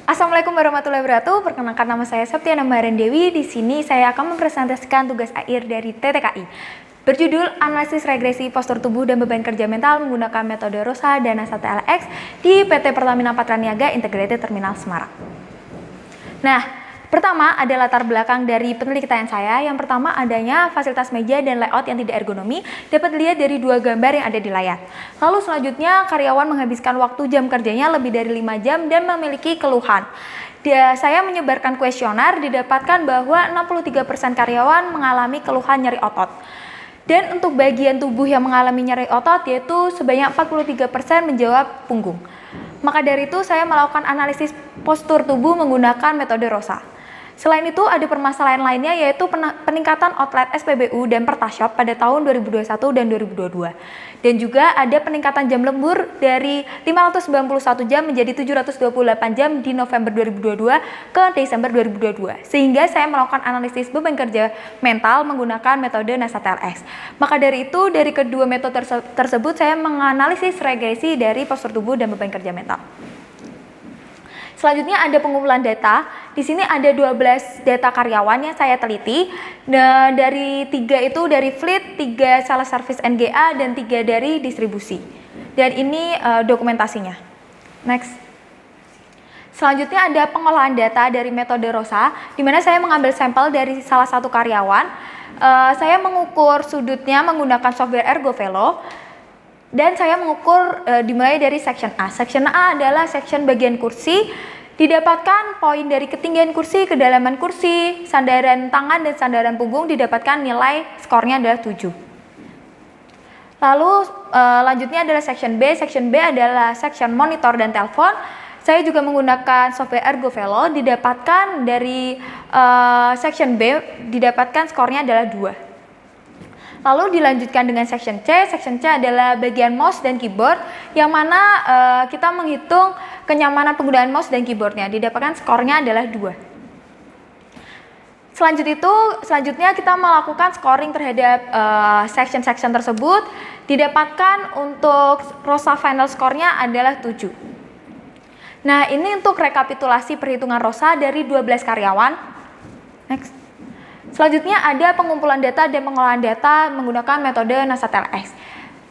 Assalamualaikum warahmatullahi wabarakatuh. Perkenalkan, nama saya Septiana Maharani Dewi. Di sini saya akan mempresentasikan tugas akhir dari TTKI berjudul Analisis Regresi Postur Tubuh dan Beban Kerja Mental menggunakan metode ROSA dan NASA TLX di PT Pertamina Patraniaga Integrated Terminal Semarang. Nah, pertama ada latar belakang dari penelitian saya. Yang pertama adanya fasilitas meja dan layout yang tidak ergonomi dapat dilihat dari dua gambar yang ada di layar. Lalu selanjutnya karyawan menghabiskan waktu jam kerjanya lebih dari 5 jam dan memiliki keluhan. Saya menyebarkan kuesioner, didapatkan bahwa 63% karyawan mengalami keluhan nyeri otot. Dan untuk bagian tubuh yang mengalami nyeri otot yaitu sebanyak 43% menjawab punggung. Maka dari itu saya melakukan analisis postur tubuh menggunakan metode ROSA. Selain itu ada permasalahan lainnya yaitu peningkatan outlet SPBU dan Pertashop pada tahun 2021 dan 2022. Dan juga ada peningkatan jam lembur dari 591 jam menjadi 728 jam di November 2022 ke Desember 2022. Sehingga saya melakukan analisis beban kerja mental menggunakan metode NASA TLX. Maka dari itu dari kedua metode tersebut saya menganalisis regresi dari postur tubuh dan beban kerja mental. Selanjutnya ada pengumpulan data. Di sini ada 12 data karyawan yang saya teliti. Nah, dari 3 itu dari fleet, 3 sales service NGA, dan 3 dari distribusi. Dan ini dokumentasinya. Next. Selanjutnya ada pengolahan data dari metode ROSA, di mana saya mengambil sampel dari salah satu karyawan. Saya mengukur sudutnya menggunakan software ErgoVelo. Dan saya mengukur dimulai dari section A. Section A adalah section bagian kursi. Didapatkan poin dari ketinggian kursi, kedalaman kursi, sandaran tangan dan sandaran punggung, didapatkan nilai skornya adalah 7. Lalu lanjutnya adalah section B. Section B adalah section monitor dan telepon. Saya juga menggunakan software ErgoVelo. Didapatkan dari section B, didapatkan skornya adalah 2. Lalu dilanjutkan dengan section C. Section C adalah bagian mouse dan keyboard, yang mana kita menghitung kenyamanan penggunaan mouse dan keyboardnya. Didapatkan skornya adalah 2. Selanjutnya kita melakukan scoring terhadap section-section tersebut. Didapatkan untuk ROSA final skornya adalah 7. Nah, ini untuk rekapitulasi perhitungan ROSA dari 12 karyawan. Next. Selanjutnya ada pengumpulan data dan pengolahan data menggunakan metode NASA TLX.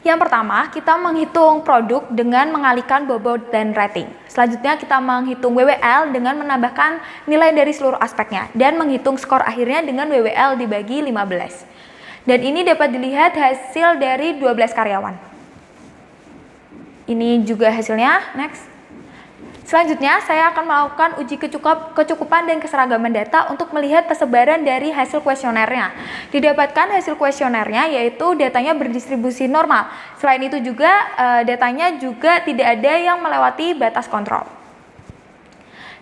Yang pertama, kita menghitung produk dengan mengalihkan bobot dan rating. Selanjutnya kita menghitung WWL dengan menambahkan nilai dari seluruh aspeknya dan menghitung skor akhirnya dengan WWL dibagi 15. Dan ini dapat dilihat hasil dari 12 karyawan. Ini juga hasilnya. Next. Selanjutnya, saya akan melakukan uji kecukupan dan keseragaman data untuk melihat persebaran dari hasil kuesionernya. Didapatkan hasil kuesionernya yaitu datanya berdistribusi normal. Selain itu juga datanya juga tidak ada yang melewati batas kontrol.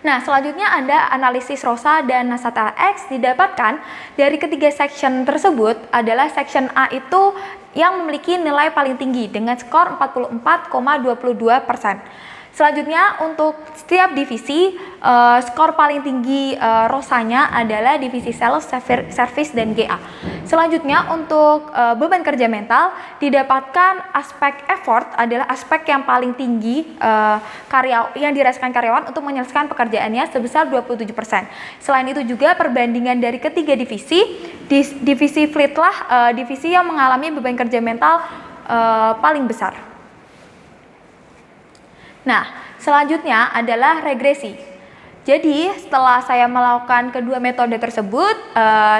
Nah, selanjutnya ada analisis ROSA dan NASA TLX. Didapatkan dari ketiga section tersebut adalah section A itu yang memiliki nilai paling tinggi dengan skor 44,22%. Selanjutnya untuk setiap divisi skor paling tinggi ROSA-nya adalah divisi sales, service, dan GA. Selanjutnya untuk beban kerja mental didapatkan aspek effort adalah aspek yang paling tinggi yang dirasakan karyawan untuk menyelesaikan pekerjaannya sebesar 27%. Selain itu juga perbandingan dari ketiga divisi, divisi fleet lah divisi yang mengalami beban kerja mental paling besar. Nah, selanjutnya adalah regresi. Jadi, setelah saya melakukan kedua metode tersebut,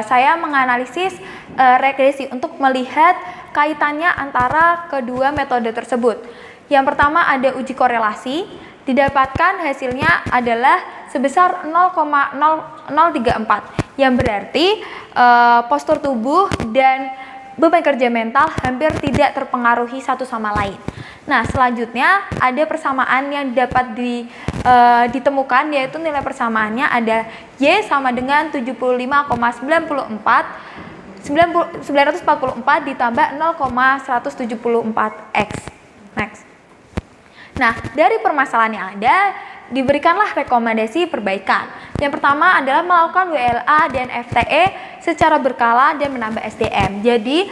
saya menganalisis regresi untuk melihat kaitannya antara kedua metode tersebut. Yang pertama ada uji korelasi, didapatkan hasilnya adalah sebesar 0,0034, yang berarti postur tubuh dan beban kerja mental hampir tidak terpengaruhi satu sama lain. Nah, selanjutnya ada persamaan yang dapat ditemukan, yaitu nilai persamaannya ada Y sama dengan 75,944 ditambah 0,174X. Next. Nah, dari permasalahan yang ada, diberikanlah rekomendasi perbaikan. Yang pertama adalah melakukan WLA dan FTE secara berkala dan menambah SDM. Jadi,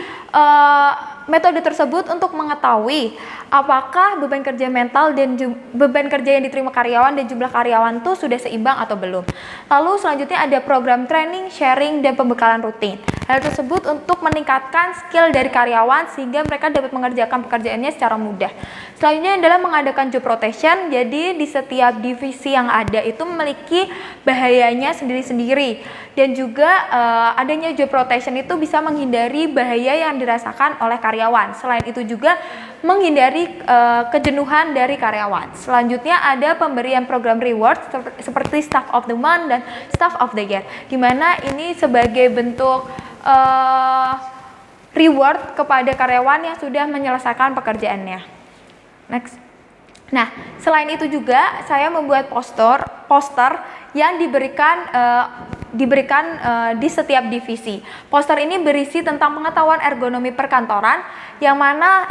metode tersebut untuk mengetahui apakah beban kerja mental dan beban kerja yang diterima karyawan dan jumlah karyawan tuh sudah seimbang atau belum. Lalu selanjutnya ada program training, sharing, dan pembekalan rutin. Hal tersebut untuk meningkatkan skill dari karyawan sehingga mereka dapat mengerjakan pekerjaannya secara mudah. Selanjutnya adalah mengadakan job rotation. Jadi di setiap divisi yang ada itu memiliki bahayanya sendiri-sendiri. Dan juga adanya job rotation itu bisa menghindari bahaya yang dirasakan oleh karyawan. Selain itu juga menghindari kejenuhan dari karyawan. Selanjutnya ada pemberian program reward seperti Staff of the Month dan Staff of the Year, di mana ini sebagai bentuk reward kepada karyawan yang sudah menyelesaikan pekerjaannya. Next. Nah, selain itu juga saya membuat poster yang diberikan di setiap divisi. Poster ini berisi tentang pengetahuan ergonomi perkantoran, yang mana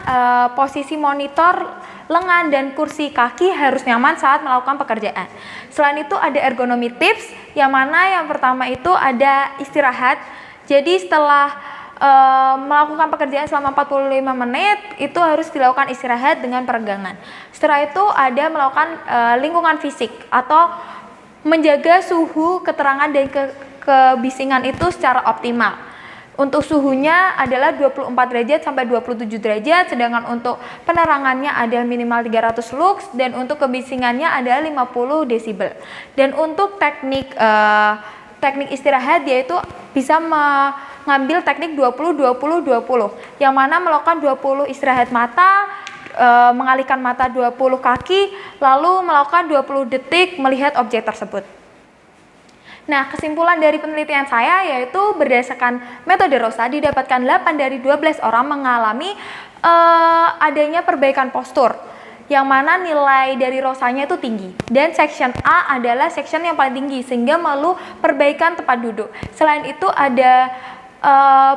posisi monitor, lengan, dan kursi kaki harus nyaman saat melakukan pekerjaan. Selain itu ada ergonomi tips, yang mana yang pertama itu ada istirahat. Jadi setelah melakukan pekerjaan selama 45 menit itu harus dilakukan istirahat dengan peregangan. Setelah itu ada melakukan lingkungan fisik atau menjaga suhu, keterangan, dan kebisingan itu secara optimal. Untuk suhunya adalah 24 derajat sampai 27 derajat, sedangkan untuk penerangannya adalah minimal 300 lux, dan untuk kebisingannya adalah 50 desibel. Dan untuk teknik istirahat yaitu bisa mengambil teknik 20-20-20, yang mana melakukan 20 istirahat mata, mengalihkan mata 20 kaki, lalu melakukan 20 detik melihat objek tersebut. Nah, kesimpulan dari penelitian saya yaitu berdasarkan metode ROSA didapatkan 8 dari 12 orang mengalami adanya perbaikan postur, yang mana nilai dari ROSA-nya itu tinggi. Dan section A adalah section yang paling tinggi sehingga perlu perbaikan tempat duduk. Selain itu ada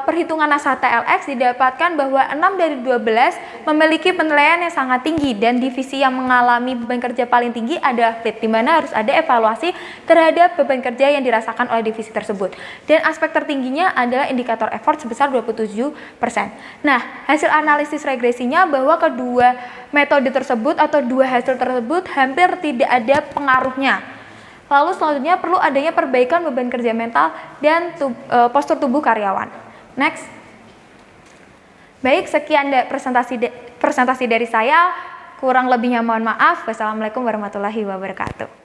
perhitungan NASA TLX didapatkan bahwa 6 dari 12 memiliki penilaian yang sangat tinggi, dan divisi yang mengalami beban kerja paling tinggi adalah fleet, di mana harus ada evaluasi terhadap beban kerja yang dirasakan oleh divisi tersebut. Dan aspek tertingginya adalah indikator effort sebesar 27%. Nah, hasil analisis regresinya bahwa kedua metode tersebut atau dua hasil tersebut hampir tidak ada pengaruhnya. Lalu selanjutnya perlu adanya perbaikan beban kerja mental dan postur tubuh karyawan. Next. Baik, sekian presentasi dari saya. Kurang lebihnya mohon maaf. Wassalamualaikum warahmatullahi wabarakatuh.